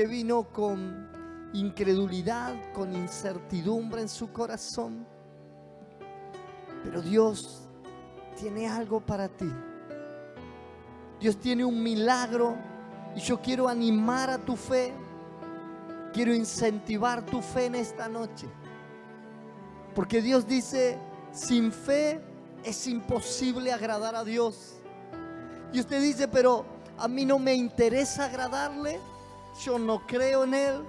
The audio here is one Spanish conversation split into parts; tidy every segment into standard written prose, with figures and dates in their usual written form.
que vino con incredulidad, con incertidumbre en su corazón. Pero Dios tiene algo para ti. Dios tiene un milagro y yo quiero animar a tu fe. Quiero incentivar tu fe en esta noche. Porque Dios dice, sin fe es imposible agradar a Dios. Y usted dice, pero a mí no me interesa agradarle, yo no creo en Él.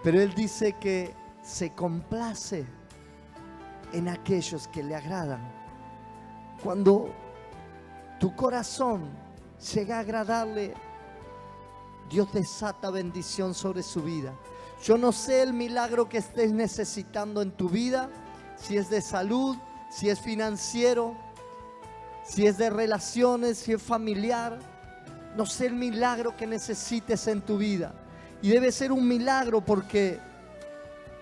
Pero Él dice que se complace en aquellos que le agradan. Cuando tu corazón llega a agradarle, Dios desata bendición sobre su vida. Yo no sé el milagro que estés necesitando en tu vida, si es de salud, si es financiero, si es de relaciones, si es familiar. No sé el milagro que necesites en tu vida. Y debe ser un milagro porque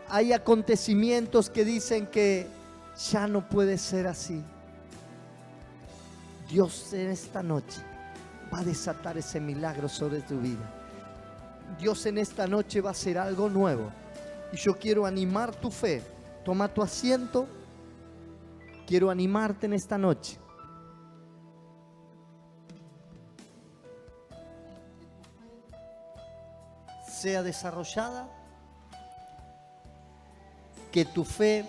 hay acontecimientos que dicen que ya no puede ser así. Dios en esta noche va a desatar ese milagro sobre tu vida. Dios en esta noche va a hacer algo nuevo. Y yo quiero animar tu fe. Toma tu asiento. Quiero animarte en esta noche. Sea desarrollada. Que tu fe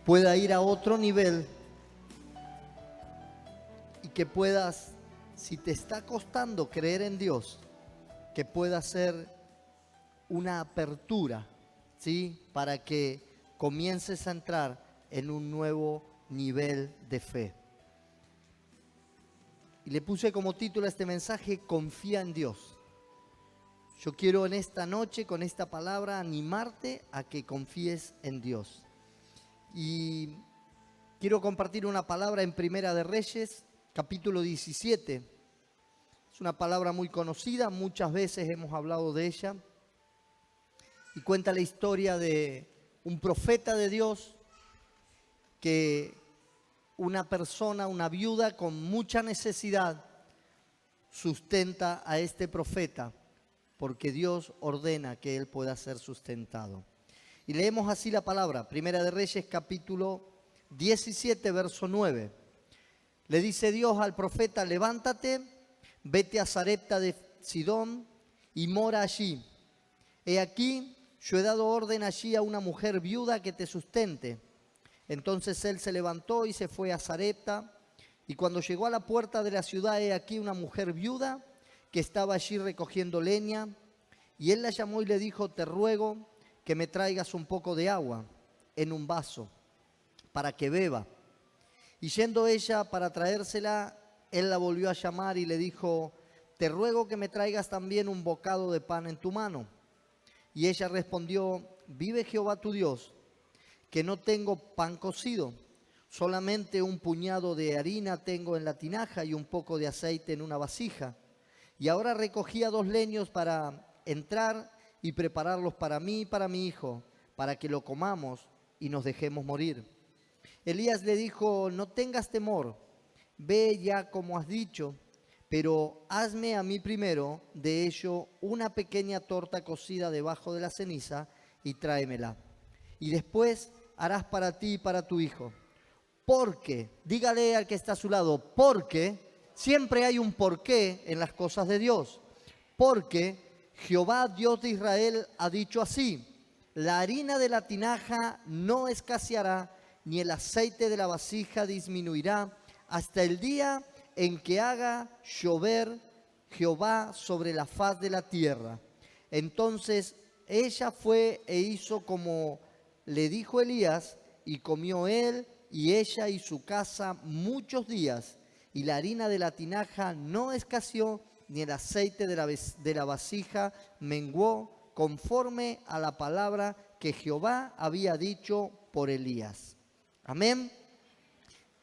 pueda ir a otro nivel. Y que puedas, si te está costando creer en Dios, que pueda ser una apertura, ¿sí? Para que comiences a entrar en un nuevo nivel de fe. Y le puse como título a este mensaje, confía en Dios. Yo quiero en esta noche, con esta palabra, animarte a que confíes en Dios. Y quiero compartir una palabra en Primera de Reyes, capítulo 17. Es una palabra muy conocida, muchas veces hemos hablado de ella. Y cuenta la historia de un profeta de Dios que una persona, una viuda con mucha necesidad, sustenta a este profeta porque Dios ordena que él pueda ser sustentado. Y leemos así la palabra, Primera de Reyes capítulo 17, verso 9. Le dice Dios al profeta, levántate, vete a Sarepta de Sidón y mora allí. He aquí, yo he dado orden allí a una mujer viuda que te sustente. Entonces él se levantó y se fue a Sarepta. Y cuando llegó a la puerta de la ciudad, he aquí una mujer viuda que estaba allí recogiendo leña. Y él la llamó y le dijo, te ruego que me traigas un poco de agua en un vaso para que beba. Y yendo ella para traérsela, él la volvió a llamar y le dijo, te ruego que me traigas también un bocado de pan en tu mano. Y ella respondió, vive Jehová tu Dios, que no tengo pan cocido, solamente un puñado de harina tengo en la tinaja y un poco de aceite en una vasija. Y ahora recogía 2 leños para entrar y prepararlos para mí y para mi hijo, para que lo comamos y nos dejemos morir. Elías le dijo, no tengas temor, ve ya como has dicho, pero hazme a mí primero de ello una pequeña torta cocida debajo de la ceniza y tráemela. Y después harás para ti y para tu hijo. Porque, dígale al que está a su lado, porque, siempre hay un porqué en las cosas de Dios. Porque Jehová, Dios de Israel, ha dicho así, la harina de la tinaja no escaseará, ni el aceite de la vasija disminuirá, hasta el día en que haga llover Jehová sobre la faz de la tierra. Entonces ella fue e hizo como le dijo Elías, y comió él y ella y su casa muchos días, y la harina de la tinaja no escaseó, ni el aceite de la vasija menguó, conforme a la palabra que Jehová había dicho por Elías. Amén.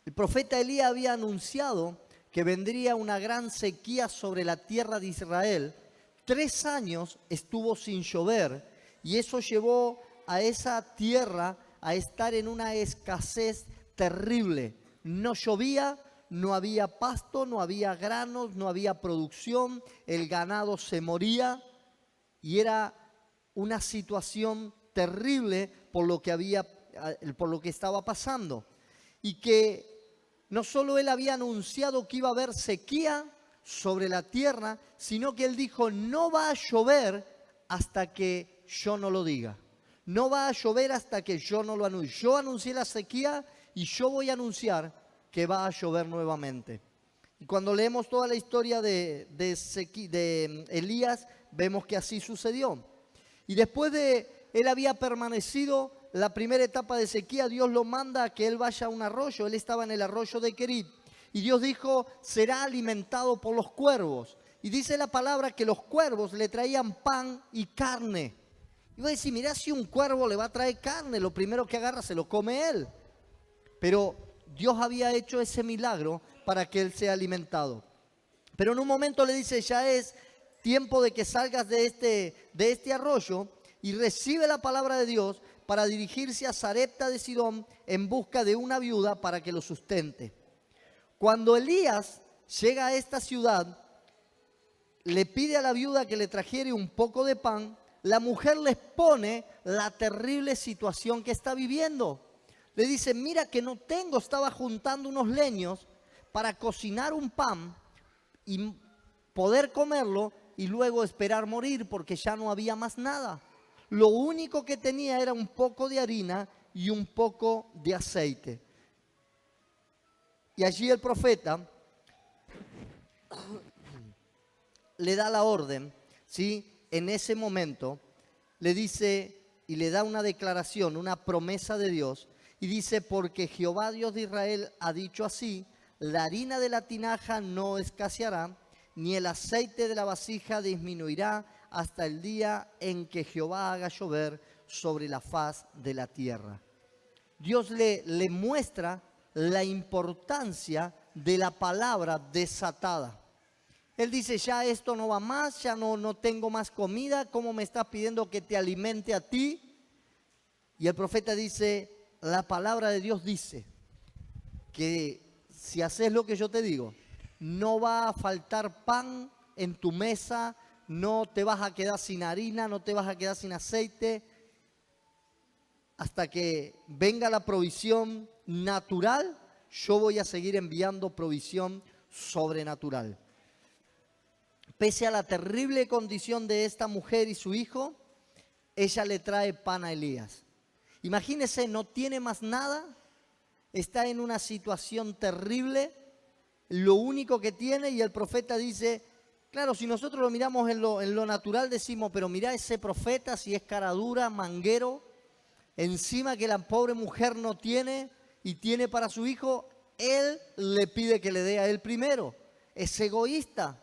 El profeta Elías había anunciado que vendría una gran sequía sobre la tierra de Israel. 3 años estuvo sin llover y eso llevó a esa tierra a estar en una escasez terrible. No llovía, no había pasto, no había granos, no había producción, el ganado se moría. y era una situación terrible por lo que estaba pasando. Y que no solo él había anunciado que iba a haber sequía sobre la tierra, sino que él dijo, no va a llover hasta que yo no lo diga. No va a llover hasta que yo no lo anuncie. Yo anuncié la sequía y yo voy a anunciar que va a llover nuevamente. Y cuando leemos toda la historia de Elías, vemos que así sucedió. Y después de él había permanecido la primera etapa de sequía, Dios lo manda a que él vaya a un arroyo. Él estaba en el arroyo de Querit. Y Dios dijo, será alimentado por los cuervos. Y dice la palabra que los cuervos le traían pan y carne. Y voy a decir, mirá, si un cuervo le va a traer carne, lo primero que agarra se lo come él. Pero Dios había hecho ese milagro para que él sea alimentado. Pero en un momento le dice, ya es tiempo de que salgas de este arroyo, y recibe la palabra de Dios para dirigirse a Sarepta de Sidón en busca de una viuda para que lo sustente. Cuando Elías llega a esta ciudad, le pide a la viuda que le trajere un poco de pan. La mujer les pone la terrible situación que está viviendo. Le dice, mira que no tengo, estaba juntando unos leños para cocinar un pan y poder comerlo y luego esperar morir porque ya no había más nada. Lo único que tenía era un poco de harina y un poco de aceite. Y allí el profeta le da la orden, ¿sí? En ese momento le dice y le da una declaración, una promesa de Dios, y dice, porque Jehová Dios de Israel ha dicho así, la harina de la tinaja no escaseará, ni el aceite de la vasija disminuirá hasta el día en que Jehová haga llover sobre la faz de la tierra. Dios le muestra la importancia de la palabra desatada. Él dice, ya esto no va más, ya no tengo más comida, ¿cómo me estás pidiendo que te alimente a ti? Y el profeta dice, la palabra de Dios dice que si haces lo que yo te digo, no va a faltar pan en tu mesa, no te vas a quedar sin harina, no te vas a quedar sin aceite, hasta que venga la provisión natural, yo voy a seguir enviando provisión sobrenatural. Pese a la terrible condición de esta mujer y su hijo, ella le trae pan a Elías. Imagínese, no tiene más nada, está en una situación terrible, lo único que tiene, y el profeta dice, claro, si nosotros lo miramos en lo natural, decimos, pero mira ese profeta, si es cara dura, manguero, encima que la pobre mujer no tiene y tiene para su hijo, él le pide que le dé a él primero. Es egoísta.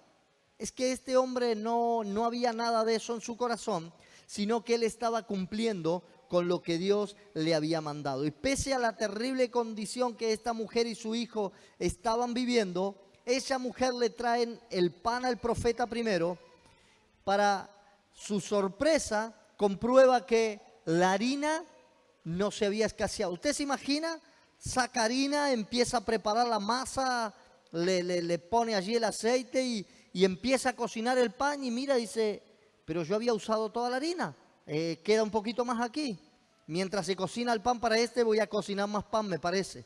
Es que este hombre no había nada de eso en su corazón, sino que él estaba cumpliendo con lo que Dios le había mandado. Y pese a la terrible condición que esta mujer y su hijo estaban viviendo, esa mujer le traen el pan al profeta primero. Para su sorpresa, comprueba que la harina no se había escaseado. ¿Usted se imagina? Saca harina, empieza a preparar la masa, le pone allí el aceite y empieza a cocinar el pan y mira, dice, pero yo había usado toda la harina, queda un poquito más aquí. Mientras se cocina el pan para voy a cocinar más pan, me parece.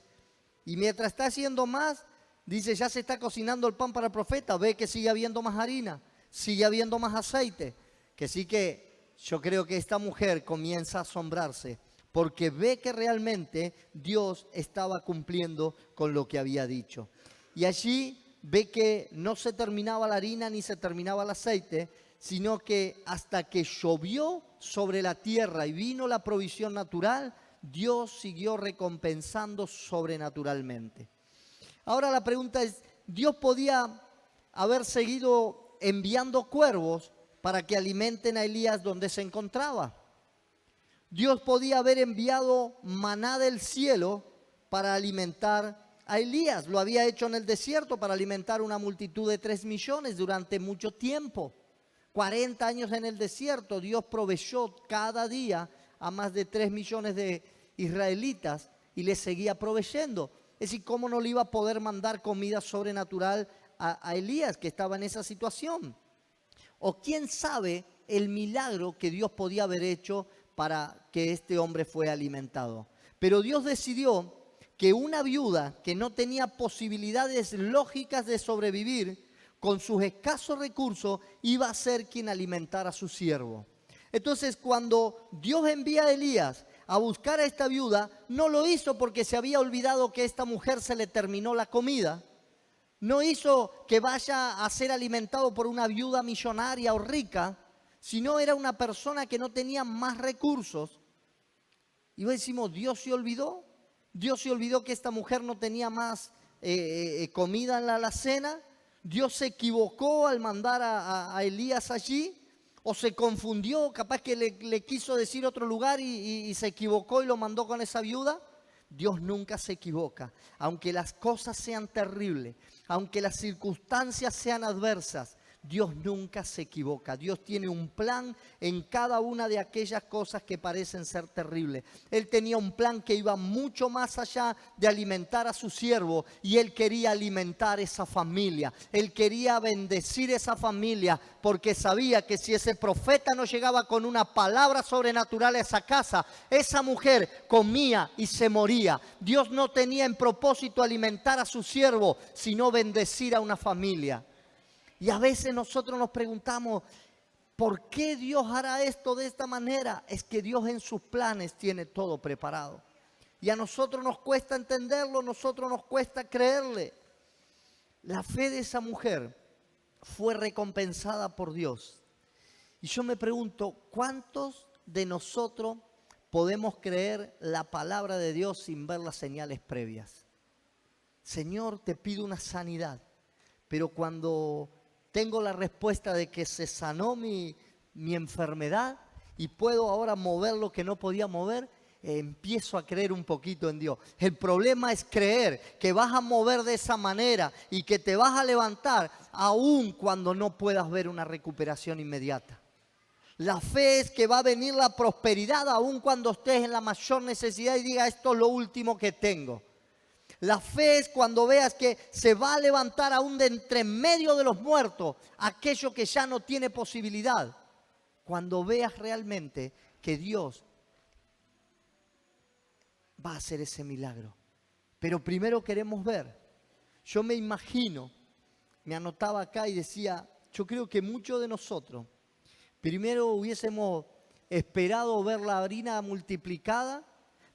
Y mientras está haciendo más, dice, ya se está cocinando el pan para el profeta, ve que sigue habiendo más harina, sigue habiendo más aceite, que sí que yo creo que esta mujer comienza a asombrarse porque ve que realmente Dios estaba cumpliendo con lo que había dicho. Y allí ve que no se terminaba la harina ni se terminaba el aceite, sino que hasta que llovió sobre la tierra y vino la provisión natural, Dios siguió recompensando sobrenaturalmente. Ahora la pregunta es, ¿Dios podía haber seguido enviando cuervos para que alimenten a Elías donde se encontraba? Dios podía haber enviado maná del cielo para alimentar a Elías. Lo había hecho en el desierto para alimentar una multitud de 3 millones durante mucho tiempo. 40 años en el desierto, Dios proveyó cada día a más de 3 millones de israelitas y les seguía proveyendo. Es decir, ¿cómo no le iba a poder mandar comida sobrenatural a Elías que estaba en esa situación? O quién sabe el milagro que Dios podía haber hecho para que este hombre fuera alimentado. Pero Dios decidió que una viuda que no tenía posibilidades lógicas de sobrevivir, con sus escasos recursos, iba a ser quien alimentara a su siervo. Entonces, cuando Dios envía a Elías a buscar a esta viuda, no lo hizo porque se había olvidado que a esta mujer se le terminó la comida. No hizo que vaya a ser alimentado por una viuda millonaria o rica, sino era una persona que no tenía más recursos. Y hoy decimos, ¿Dios se olvidó? ¿Dios se olvidó que esta mujer no tenía más comida en la alacena? ¿Dios se equivocó al mandar a Elías allí? ¿O se confundió? Capaz que le quiso decir otro lugar y se equivocó y lo mandó con esa viuda. Dios nunca se equivoca. Aunque las cosas sean terribles, aunque las circunstancias sean adversas, Dios nunca se equivoca. Dios tiene un plan en cada una de aquellas cosas que parecen ser terribles. Él tenía un plan que iba mucho más allá de alimentar a su siervo, y Él quería alimentar esa familia. Él quería bendecir esa familia porque sabía que si ese profeta no llegaba con una palabra sobrenatural a esa casa, esa mujer comía y se moría. Dios no tenía en propósito alimentar a su siervo, sino bendecir a una familia. Y a veces nosotros nos preguntamos, ¿por qué Dios hará esto de esta manera? Es que Dios en sus planes tiene todo preparado. Y a nosotros nos cuesta entenderlo, a nosotros nos cuesta creerle. La fe de esa mujer fue recompensada por Dios. Y yo me pregunto, ¿cuántos de nosotros podemos creer la palabra de Dios sin ver las señales previas? Señor, te pido una sanidad, pero cuando tengo la respuesta de que se sanó mi enfermedad y puedo ahora mover lo que no podía mover, empiezo a creer un poquito en Dios. El problema es creer que vas a mover de esa manera y que te vas a levantar aun cuando no puedas ver una recuperación inmediata. La fe es que va a venir la prosperidad aun cuando estés en la mayor necesidad y digas, esto es lo último que tengo. La fe es cuando veas que se va a levantar aún de entre medio de los muertos aquello que ya no tiene posibilidad. Cuando veas realmente que Dios va a hacer ese milagro. Pero primero queremos ver. Yo me imagino, me anotaba acá y decía, yo creo que muchos de nosotros primero hubiésemos esperado ver la harina multiplicada,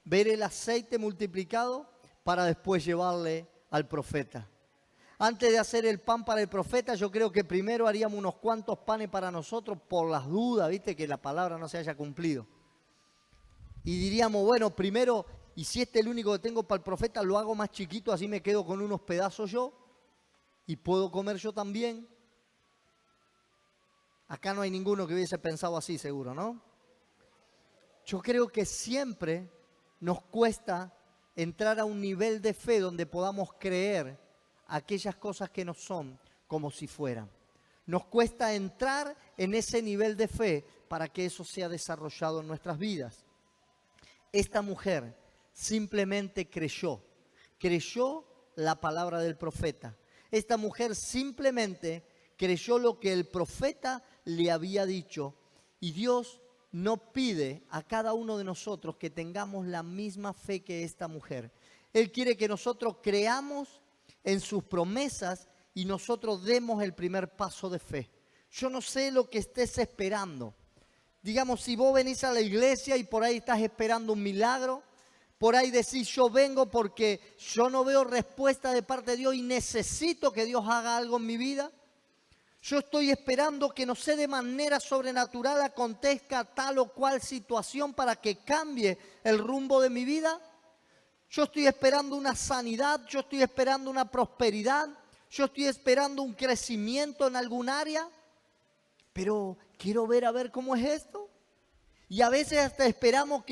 ver el aceite multiplicado, para después llevarle al profeta. Antes de hacer el pan para el profeta, yo creo que primero haríamos unos cuantos panes para nosotros por las dudas, ¿viste? Que la palabra no se haya cumplido. Y diríamos, bueno, primero, y si este es el único que tengo para el profeta, lo hago más chiquito, así me quedo con unos pedazos yo y puedo comer yo también. Acá no hay ninguno que hubiese pensado así, seguro, ¿no? Yo creo que siempre nos cuesta entrar a un nivel de fe donde podamos creer aquellas cosas que no son como si fueran. Nos cuesta entrar en ese nivel de fe para que eso sea desarrollado en nuestras vidas. Esta mujer simplemente creyó la palabra del profeta. Esta mujer simplemente creyó lo que el profeta le había dicho, y Dios no pide a cada uno de nosotros que tengamos la misma fe que esta mujer. Él quiere que nosotros creamos en sus promesas y nosotros demos el primer paso de fe. Yo no sé lo que estés esperando. Digamos, si vos venís a la iglesia y por ahí estás esperando un milagro, por ahí decís, yo vengo porque yo no veo respuesta de parte de Dios y necesito que Dios haga algo en mi vida. Yo estoy esperando que, no sé, de manera sobrenatural acontezca tal o cual situación para que cambie el rumbo de mi vida. Yo estoy esperando una sanidad, yo estoy esperando una prosperidad, yo estoy esperando un crecimiento en algún área, pero quiero ver a ver cómo es esto. Y a veces hasta esperamos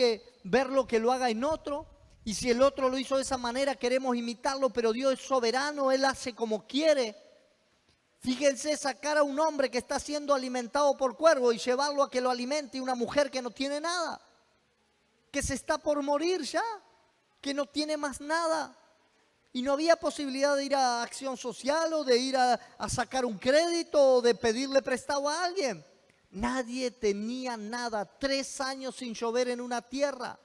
verlo que lo haga en otro, y si el otro lo hizo de esa manera queremos imitarlo, pero Dios es soberano, Él hace como quiere. Fíjense, sacar a un hombre que está siendo alimentado por cuervos y llevarlo a que lo alimente una mujer que no tiene nada, que se está por morir ya, que no tiene más nada. Y no había posibilidad de ir a acción social o de ir a sacar un crédito o de pedirle prestado a alguien. Nadie tenía nada. 3 años sin llover en una tierra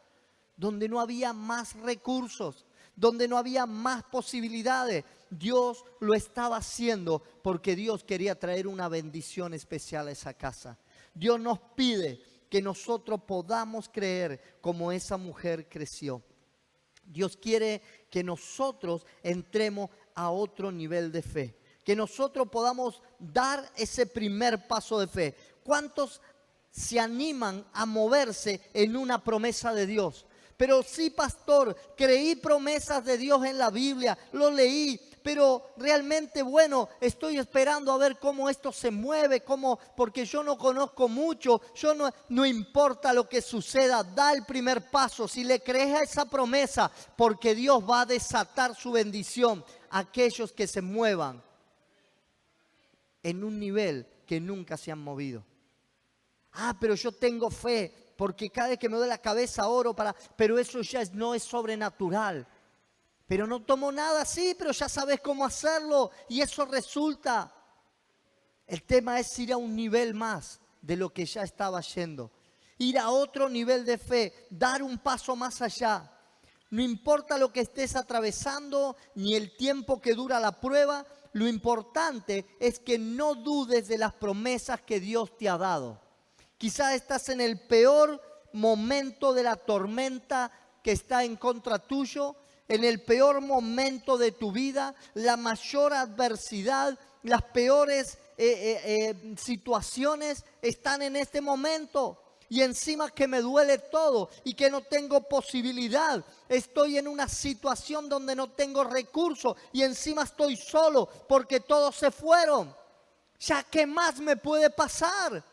donde no había más recursos, donde no había más posibilidades. Dios lo estaba haciendo porque Dios quería traer una bendición especial a esa casa. Dios nos pide que nosotros podamos creer como esa mujer creció. Dios quiere que nosotros entremos a otro nivel de fe, que nosotros podamos dar ese primer paso de fe. ¿Cuántos se animan a moverse en una promesa de Dios? Pero sí, pastor, creí promesas de Dios en la Biblia, lo leí, pero realmente, bueno, estoy esperando a ver cómo esto se mueve, porque yo no conozco mucho, no importa lo que suceda, da el primer paso. Si le crees a esa promesa, porque Dios va a desatar su bendición a aquellos que se muevan en un nivel que nunca se han movido. Pero yo tengo fe, porque cada vez que me doy la cabeza oro pero eso ya no es sobrenatural. Pero no tomo nada, sí, pero ya sabes cómo hacerlo y eso resulta. El tema es ir a un nivel más de lo que ya estaba yendo. Ir a otro nivel de fe, dar un paso más allá. No importa lo que estés atravesando, ni el tiempo que dura la prueba, lo importante es que no dudes de las promesas que Dios te ha dado. Quizás estás en el peor momento de la tormenta que está en contra tuyo, en el peor momento de tu vida, la mayor adversidad, las peores situaciones están en este momento. Y encima que me duele todo y que no tengo posibilidad. Estoy en una situación donde no tengo recursos y encima estoy solo porque todos se fueron. ¿Ya qué más me puede pasar?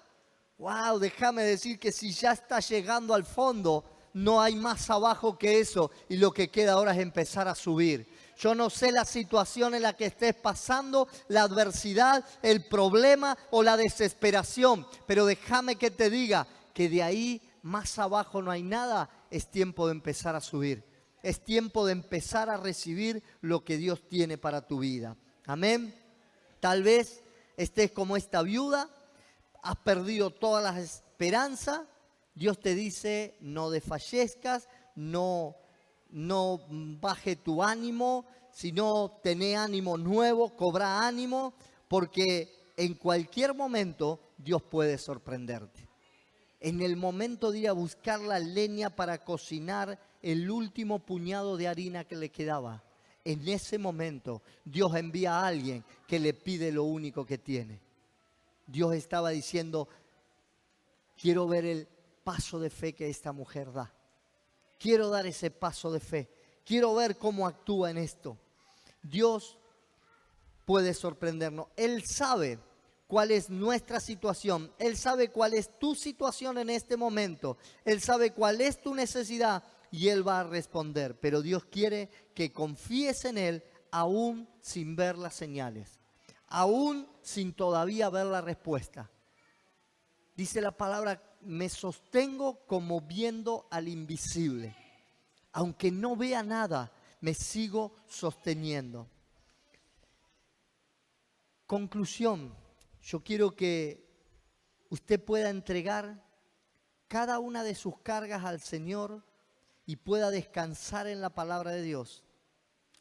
Wow, déjame decir que si ya está llegando al fondo, no hay más abajo que eso y lo que queda ahora es empezar a subir. Yo no sé la situación en la que estés pasando, la adversidad, el problema o la desesperación, pero déjame que te diga que de ahí más abajo no hay nada. Es tiempo de empezar a subir. Es tiempo de empezar a recibir lo que Dios tiene para tu vida. Amén. Tal vez estés como esta viuda. Has perdido todas las esperanzas. Dios te dice, no desfallezcas, no baje tu ánimo, sino tené ánimo nuevo, cobra ánimo, porque en cualquier momento Dios puede sorprenderte. En el momento de ir a buscar la leña para cocinar el último puñado de harina que le quedaba, en ese momento Dios envía a alguien que le pide lo único que tiene. Dios estaba diciendo, quiero ver el paso de fe que esta mujer da. Quiero dar ese paso de fe. Quiero ver cómo actúa en esto. Dios puede sorprendernos. Él sabe cuál es nuestra situación. Él sabe cuál es tu situación en este momento. Él sabe cuál es tu necesidad y Él va a responder. Pero Dios quiere que confíes en Él aún sin ver las señales. Aún sin todavía ver la respuesta. Dice la palabra, me sostengo como viendo al invisible. Aunque no vea nada, me sigo sosteniendo. Conclusión, yo quiero que usted pueda entregar cada una de sus cargas al Señor y pueda descansar en la palabra de Dios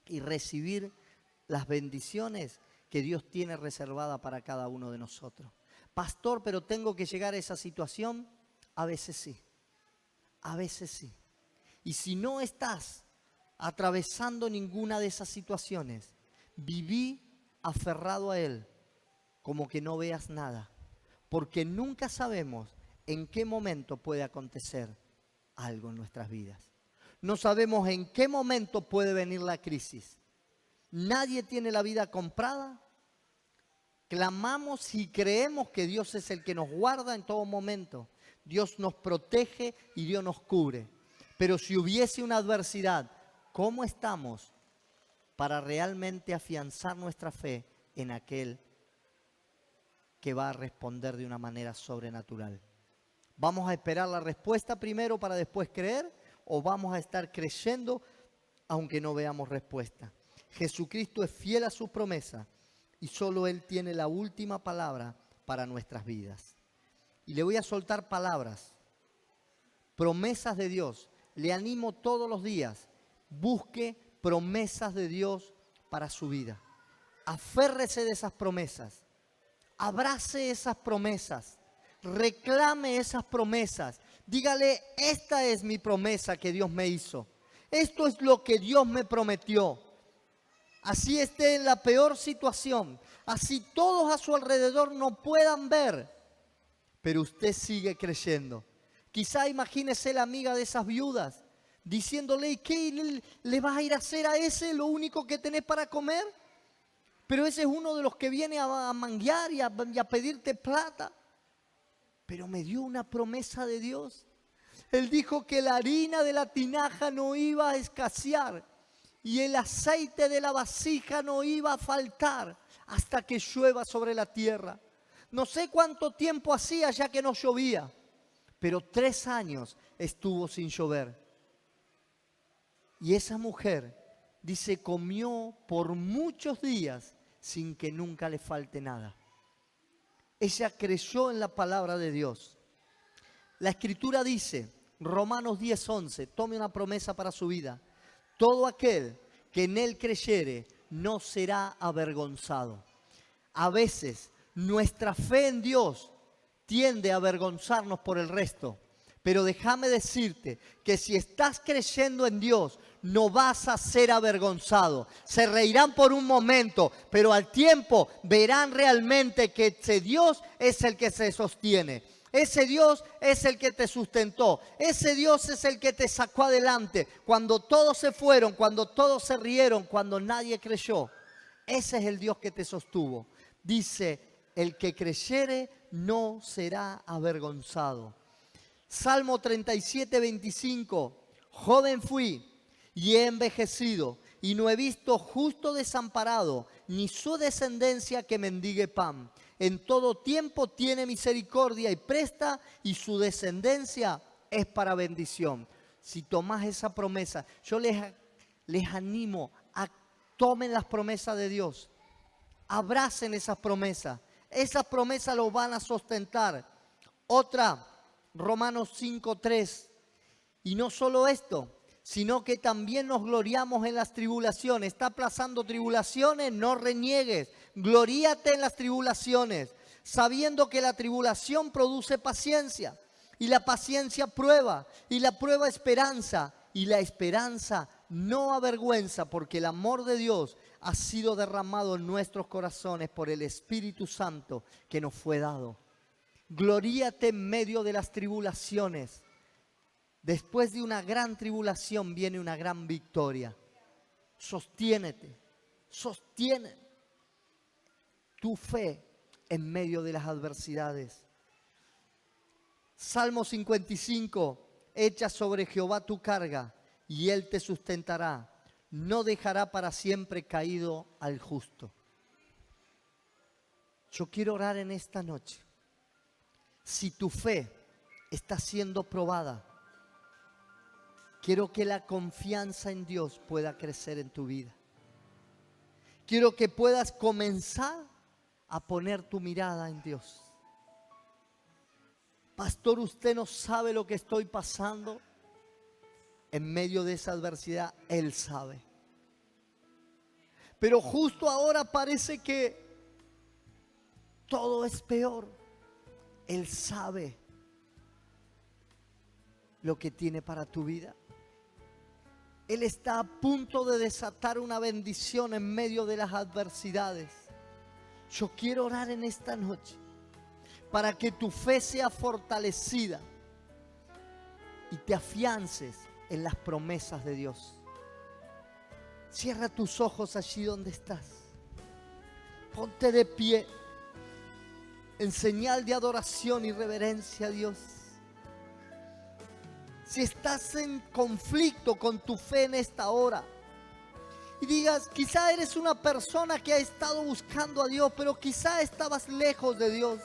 y recibir las bendiciones que Dios tiene reservada para cada uno de nosotros. Pastor, pero tengo que llegar a esa situación. A veces sí, a veces sí. Y si no estás atravesando ninguna de esas situaciones, viví aferrado a Él, como que no veas nada, porque nunca sabemos en qué momento puede acontecer algo en nuestras vidas. No sabemos en qué momento puede venir la crisis. Nadie tiene la vida comprada. Clamamos y creemos que Dios es el que nos guarda en todo momento. Dios nos protege y Dios nos cubre. Pero si hubiese una adversidad, ¿cómo estamos para realmente afianzar nuestra fe en aquel que va a responder de una manera sobrenatural? ¿Vamos a esperar la respuesta primero para después creer? ¿O vamos a estar creyendo aunque no veamos respuesta? Jesucristo es fiel a su promesa y solo Él tiene la última palabra para nuestras vidas. Y le voy a soltar palabras, promesas de Dios. Le animo todos los días, busque promesas de Dios para su vida. Aférrese de esas promesas, abrace esas promesas, reclame esas promesas. Dígale, esta es mi promesa que Dios me hizo. Esto es lo que Dios me prometió. Así esté en la peor situación, así todos a su alrededor no puedan ver, pero usted sigue creyendo. Quizá imagínese la amiga de esas viudas diciéndole, ¿qué le vas a ir a hacer a ese lo único que tenés para comer? Pero ese es uno de los que viene a manguear y a pedirte plata. Pero me dio una promesa de Dios. Él dijo que la harina de la tinaja no iba a escasear y el aceite de la vasija no iba a faltar hasta que llueva sobre la tierra. No sé cuánto tiempo hacía ya que no llovía, pero 3 años estuvo sin llover. Y esa mujer, dice, comió por muchos días sin que nunca le falte nada. Ella creyó en la palabra de Dios. La Escritura dice, Romanos 10:11, tome una promesa para su vida. Todo aquel que en Él creyere no será avergonzado. A veces nuestra fe en Dios tiende a avergonzarnos por el resto. Pero déjame decirte que si estás creyendo en Dios, no vas a ser avergonzado. Se reirán por un momento, pero al tiempo verán realmente que ese Dios es el que se sostiene. Ese Dios es el que te sustentó. Ese Dios es el que te sacó adelante. Cuando todos se fueron, cuando todos se rieron, cuando nadie creyó. Ese es el Dios que te sostuvo. Dice, el que creyere no será avergonzado. Salmo 37:25, joven fui y he envejecido y no he visto justo desamparado, ni su descendencia que mendigue pan. En todo tiempo tiene misericordia y presta, y su descendencia es para bendición. Si tomas esa promesa, yo les animo a tomen las promesas de Dios, abracen esas promesas lo van a sustentar. Otra, Romanos 5:3, y no solo esto, sino que también nos gloriamos en las tribulaciones. Está pasando tribulaciones, no reniegues, gloríate en las tribulaciones, sabiendo que la tribulación produce paciencia, y la paciencia prueba, y la prueba esperanza, y la esperanza no avergüenza, porque el amor de Dios ha sido derramado en nuestros corazones por el Espíritu Santo que nos fue dado. Gloríate en medio de las tribulaciones. Después de una gran tribulación viene una gran victoria. Sostiénete, sostiene tu fe en medio de las adversidades. Salmo 55, echa sobre Jehová tu carga y Él te sustentará. No dejará para siempre caído al justo. Yo quiero orar en esta noche. Si tu fe está siendo probada, quiero que la confianza en Dios pueda crecer en tu vida. Quiero que puedas comenzar a poner tu mirada en Dios. Pastor, usted no sabe lo que estoy pasando. En medio de esa adversidad, Él sabe. Pero justo ahora parece que todo es peor. Él sabe lo que tiene para tu vida. Él está a punto de desatar una bendición en medio de las adversidades. Yo quiero orar en esta noche para que tu fe sea fortalecida y te afiances en las promesas de Dios. Cierra tus ojos allí donde estás. Ponte de pie en señal de adoración y reverencia a Dios. Si estás en conflicto con tu fe en esta hora y digas, quizá eres una persona que ha estado buscando a Dios, pero quizá estabas lejos de Dios.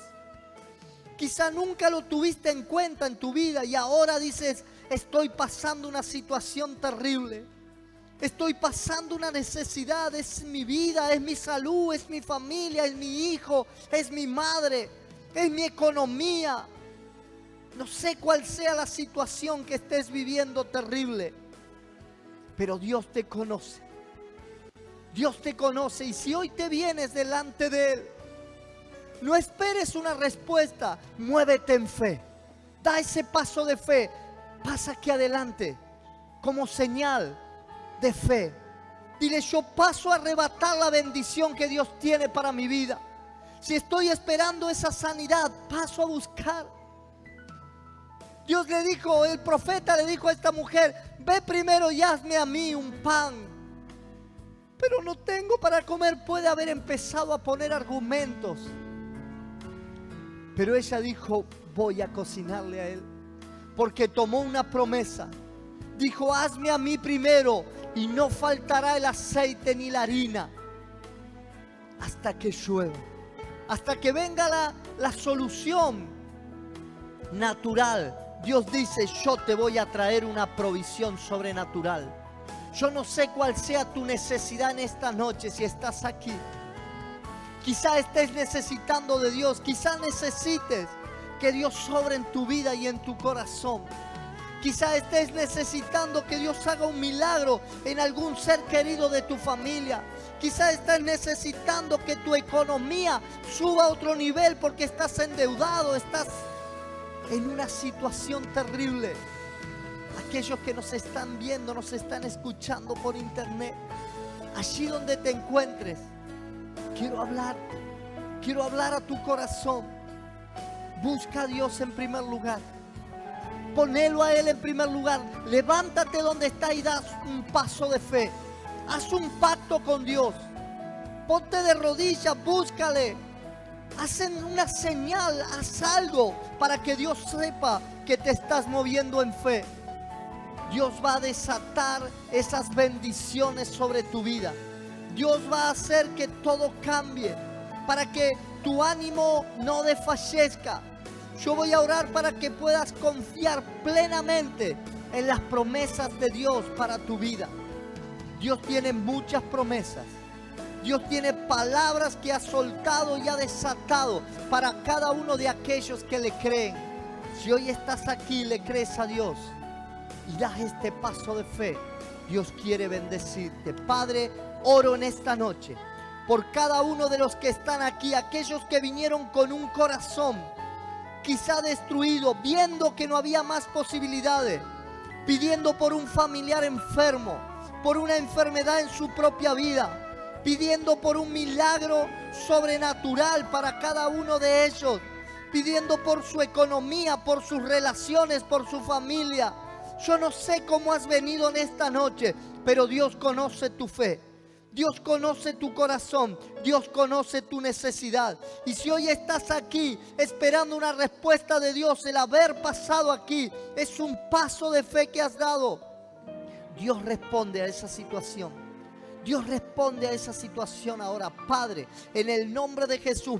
Quizá nunca lo tuviste en cuenta en tu vida y ahora dices, estoy pasando una situación terrible. Estoy pasando una necesidad, es mi vida, es mi salud, es mi familia, es mi hijo, es mi madre, es mi economía. No sé cuál sea la situación que estés viviendo terrible, pero Dios te conoce. Dios te conoce, y si hoy te vienes delante de Él, no esperes una respuesta, muévete en fe. Da ese paso de fe, pasa aquí adelante como señal de fe. Dile: yo paso a arrebatar la bendición que Dios tiene para mi vida. Si estoy esperando esa sanidad, paso a buscar. Dios le dijo, el profeta le dijo a esta mujer: ve primero y hazme a mí un pan. Pero no tengo para comer. Puede haber empezado a poner argumentos, pero ella dijo: voy a cocinarle a él, porque tomó una promesa. Dijo: hazme a mí primero y no faltará el aceite ni la harina hasta que llueva, hasta que venga la solución natural. Dios dice: yo te voy a traer una provisión sobrenatural. Yo no sé cuál sea tu necesidad en esta noche. Si estás aquí, quizá estés necesitando de Dios, quizá necesites que Dios sobre en tu vida y en tu corazón. Quizá estés necesitando que Dios haga un milagro en algún ser querido de tu familia. Quizá estés necesitando que tu economía suba a otro nivel porque estás endeudado, estás en una situación terrible. Aquellos que nos están viendo, nos están escuchando por internet, allí donde te encuentres, quiero hablar a tu corazón. Busca a Dios en primer lugar. Ponelo a Él en primer lugar. Levántate donde está y das un paso de fe. Haz un pacto con Dios. Ponte de rodillas, búscale. Hacen una señal, haz algo para que Dios sepa que te estás moviendo en fe. Dios va a desatar esas bendiciones sobre tu vida. Dios va a hacer que todo cambie, para que tu ánimo no desfallezca. Yo voy a orar para que puedas confiar plenamente en las promesas de Dios para tu vida. Dios tiene muchas promesas. Dios tiene palabras que ha soltado y ha desatado para cada uno de aquellos que le creen. Si hoy estás aquí y le crees a Dios y das este paso de fe, Dios quiere bendecirte. Padre, oro en esta noche por cada uno de los que están aquí, aquellos que vinieron con un corazón quizá destruido, viendo que no había más posibilidades, pidiendo por un familiar enfermo, por una enfermedad en su propia vida, pidiendo por un milagro sobrenatural para cada uno de ellos, pidiendo por su economía, por sus relaciones, por su familia. Yo no sé cómo has venido en esta noche, pero Dios conoce tu fe. Dios conoce tu corazón, Dios conoce tu necesidad. Y si hoy estás aquí esperando una respuesta de Dios, el haber pasado aquí es un paso de fe que has dado. Dios responde a esa situación. Dios responde a esa situación ahora. Padre, en el nombre de Jesús,